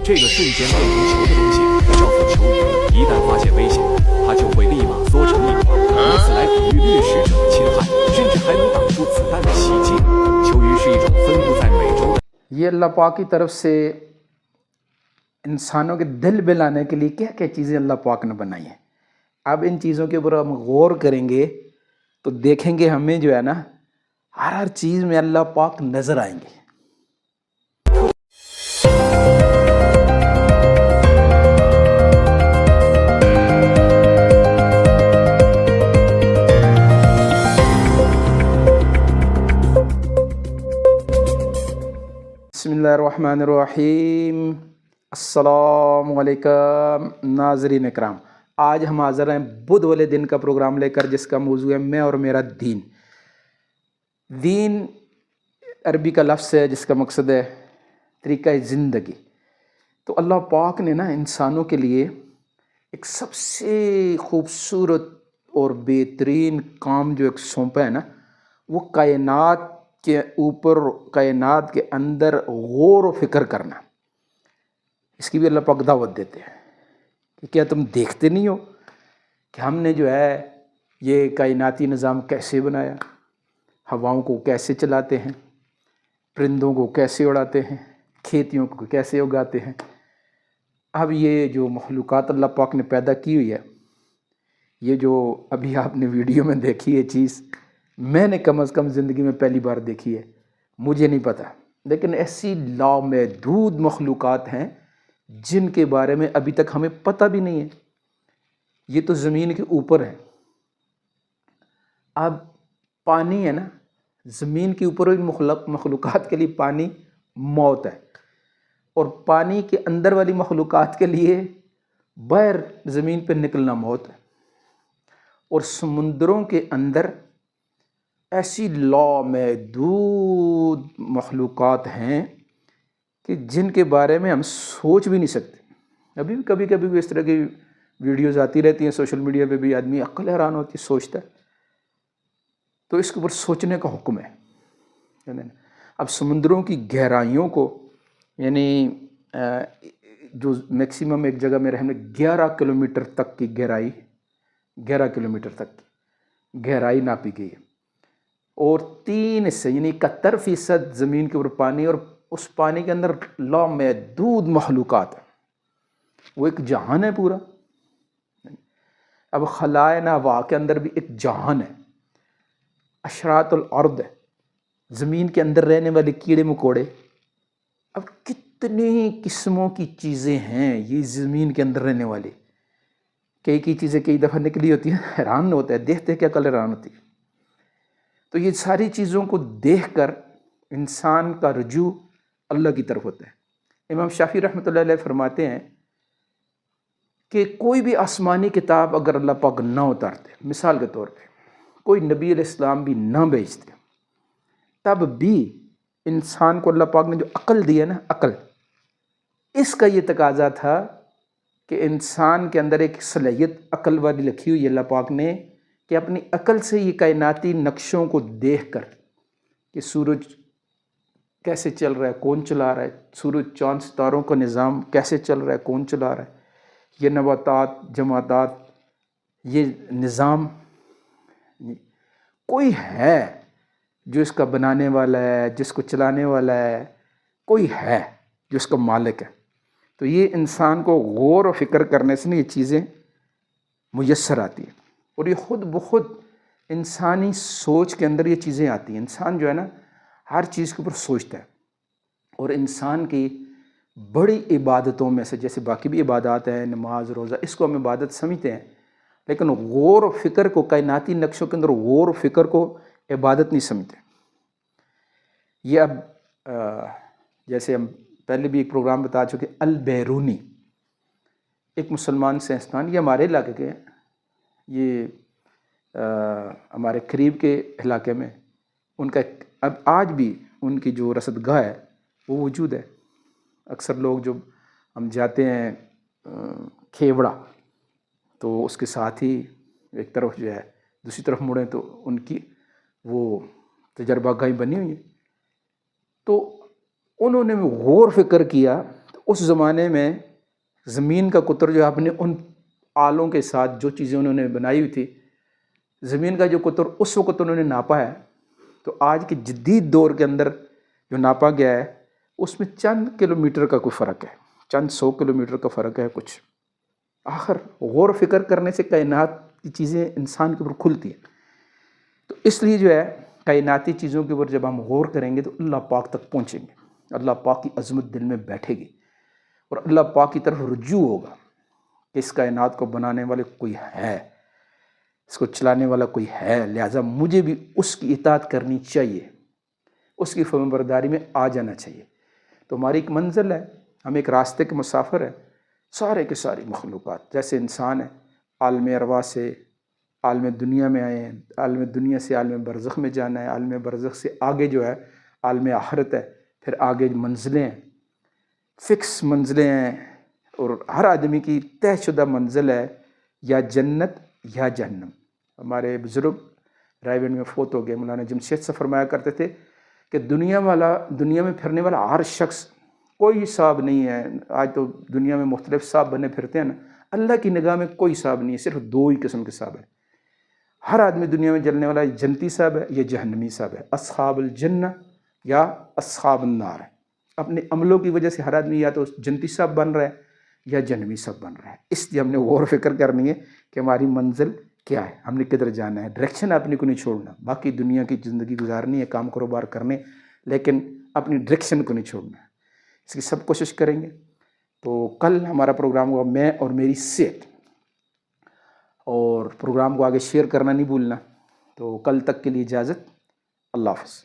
这个瞬间变成球的东西叫做球鱼，一旦发现危险，它就会立马缩成一团，以此来抵御掠食者的侵害，甚至还能挡住子弹的袭击。球鱼是一种分布在美洲的。یہ اللہ پاک کی طرف سے انسانوں کے دل بہلانے کے لیے کیا کیا چیزیں اللہ پاک نے بنائی ہیں. اب ان چیزوں کے اوپر ہم غور کریں گے تو دیکھیں گے ہمیں جو ہے نا ہر چیز میں اللہ پاک نظر آئیں گے. بسم اللہ الرحمن الرحیم. السلام علیکم ناظرین اکرام. آج ہم حاضر ہیں بدھ والے دن کا پروگرام لے کر، جس کا موضوع ہے میں اور میرا دین. دین عربی کا لفظ ہے جس کا مقصد ہے طریقہ زندگی. تو اللہ پاک نے نا انسانوں کے لیے ایک سب سے خوبصورت اور بہترین کام جو ایک سونپا ہے نا، وہ کائنات کے اوپر، کائنات کے اندر غور و فکر کرنا. اس کی بھی اللہ پاک دعوت دیتے ہیں کہ کیا تم دیکھتے نہیں ہو کہ ہم نے جو ہے یہ کائناتی نظام کیسے بنایا، ہواؤں کو کیسے چلاتے ہیں، پرندوں کو کیسے اڑاتے ہیں، کھیتیوں کو کیسے اگاتے ہیں. اب یہ جو مخلوقات اللہ پاک نے پیدا کی ہوئی ہے، یہ جو ابھی آپ نے ویڈیو میں دیکھی ہے چیز، میں نے کم از کم زندگی میں پہلی بار دیکھی ہے. مجھے نہیں پتہ، لیکن ایسی لامحدود مخلوقات ہیں جن کے بارے میں ابھی تک ہمیں پتہ بھی نہیں ہے. یہ تو زمین کے اوپر ہے. اب پانی ہے نا، زمین کے اوپر مخلوقات کے لیے پانی موت ہے، اور پانی کے اندر والی مخلوقات کے لیے باہر زمین پہ نکلنا موت ہے. اور سمندروں کے اندر ایسی لامحدود مخلوقات ہیں کہ جن کے بارے میں ہم سوچ بھی نہیں سکتے. ابھی بھی کبھی کبھی بھی اس طرح کی ویڈیوز آتی رہتی ہیں سوشل میڈیا پہ، بھی آدمی عقل حیران ہوتی ہے، سوچتا ہے. تو اس کے اوپر سوچنے کا حکم ہے. اب سمندروں کی گہرائیوں کو، یعنی جو میکسیمم ایک جگہ میں رہنے 11 کلومیٹر تک کی گہرائی، 11 کلومیٹر تک کی گہرائی ناپی گئی ہے، اور 3 حصے یعنی 71% زمین کے اوپر پانی، اور اس پانی کے اندر لامحدود مخلوقات ہیں. وہ ایک جہان ہے پورا. اب خلائے نوا کے اندر بھی ایک جہان ہے. اشراط الارض ہے، زمین کے اندر رہنے والے کیڑے مکوڑے. اب کتنی قسموں کی چیزیں ہیں یہ زمین کے اندر رہنے والی. کئی چیزیں کئی دفعہ نکلی ہوتی ہیں، حیران ہوتا ہے، دیکھتے کیا کل حیران ہوتی ہے. تو یہ ساری چیزوں کو دیکھ کر انسان کا رجوع اللہ کی طرف ہوتا ہے. امام شافعی رحمۃ اللہ علیہ فرماتے ہیں کہ کوئی بھی آسمانی کتاب اگر اللہ پاک نہ اتارتے، مثال کے طور پہ کوئی نبی علیہ السلام بھی نہ بھیجتے، تب بھی انسان کو اللہ پاک نے جو عقل دی ہے نا، عقل، اس کا یہ تقاضا تھا کہ انسان کے اندر ایک صلاحیت عقل والی رکھی ہوئی ہے اللہ پاک نے، کہ اپنی عقل سے یہ کائناتی نقشوں کو دیکھ کر کہ سورج کیسے چل رہا ہے، کون چلا رہا ہے، سورج چاند ستاروں کا نظام کیسے چل رہا ہے، کون چلا رہا ہے، یہ نباتات، جمادات، یہ نظام، کوئی ہے جو اس کا بنانے والا ہے، جس کو چلانے والا ہے، کوئی ہے جو اس کا مالک ہے. تو یہ انسان کو غور و فکر کرنے سے یہ چیزیں میسر آتی ہیں، اور یہ خود بخود انسانی سوچ کے اندر یہ چیزیں آتی ہیں. انسان جو ہے نا ہر چیز کے اوپر سوچتا ہے. اور انسان کی بڑی عبادتوں میں سے، جیسے باقی بھی عبادات ہیں، نماز، روزہ، اس کو ہم عبادت سمجھتے ہیں، لیکن غور و فکر کو، کائناتی نقشوں کے اندر غور و فکر کو عبادت نہیں سمجھتے. یہ اب جیسے ہم پہلے بھی ایک پروگرام بتا چکے، البیرونی ایک مسلمان سائنسدان، یہ ہمارے علاقے کے ہیں، یہ ہمارے قریب کے علاقے میں ان کا اب آج بھی ان کی جو رصد گاہ ہے وہ موجود ہے. اکثر لوگ جو ہم جاتے ہیں کھیوڑا، تو اس کے ساتھ ہی ایک طرف جو ہے دوسری طرف مڑیں تو ان کی وہ تجربہ گاہیں بنی ہوئی ہیں. تو انہوں نے غور فکر کیا، تو اس زمانے میں زمین کا قطر جو آپ نے ان آلوں کے ساتھ جو چیزیں انہوں نے بنائی ہوئی تھی، زمین کا جو قطر اس وقت انہوں نے ناپا ہے، تو آج کے جدید دور کے اندر جو ناپا گیا ہے اس میں چند کلومیٹر کا کوئی فرق ہے، چند 100 کلومیٹر کا فرق ہے کچھ۔ آخر غور و فکر کرنے سے کائنات کی چیزیں انسان کے اوپر کھلتی ہیں، تو اس لیے جو ہے کائناتی چیزوں کے اوپر جب ہم غور کریں گے تو اللہ پاک تک پہنچیں گے، اللہ پاک کی عظمت دل میں بیٹھے گی اور اللہ پاک کی طرف رجوع ہوگا کہ اس کائنات کو بنانے والے کوئی ہے، اس کو چلانے والا کوئی ہے، لہٰذا مجھے بھی اس کی اطاعت کرنی چاہیے، اس کی فرمانبرداری میں آ جانا چاہیے۔ تو ہماری ایک منزل ہے، ہم ایک راستے کے مسافر ہیں، سارے کے ساری مخلوقات جیسے انسان ہے، عالم ارواح سے عالم دنیا میں آئے ہیں، عالم دنیا سے عالم برزخ میں جانا ہے، عالم برزخ سے آگے جو ہے عالم آخرت ہے، پھر آگے منزلیں ہیں، فکس منزلیں ہیں، اور ہر آدمی کی طے شدہ منزل ہے یا جنت یا جہنم۔ ہمارے بزرگ رائے میں فوت ہو گئے مولانا جمشید سے فرمایا کرتے تھے کہ دنیا میں پھرنے والا ہر شخص کوئی حساب نہیں ہے۔ آج تو دنیا میں مختلف حساب بنے پھرتے ہیں نا، اللہ کی نگاہ میں کوئی حساب نہیں ہے، صرف 2 ہی قسم کے حساب ہے۔ ہر آدمی دنیا میں جلنے والا جنتی صاحب ہے یا جہنمی صاحب ہے، اصحاب الجنہ یا اصحاب النار ہے۔ اپنے عملوں کی وجہ سے ہر آدمی یا تو جنتی صاحب بن رہا ہے یا جہنمی صاحب بن رہا ہے۔ اس لیے ہم نے غور و فکر کرنی ہے کہ ہماری منزل کیا ہے، ہم نے کدھر جانا ہے، ڈائریکشن اپنے کو نہیں چھوڑنا۔ باقی دنیا کی زندگی گزارنی ہے، کام کاروبار کرنے، لیکن اپنی ڈائریکشن کو نہیں چھوڑنا ہے، اس کی سب کوشش کریں گے۔ تو کل ہمارا پروگرام ہوگا میں اور میری صحت، اور پروگرام کو آگے شیئر کرنا نہیں بھولنا۔ تو کل تک کے لیے اجازت، اللہ حافظ۔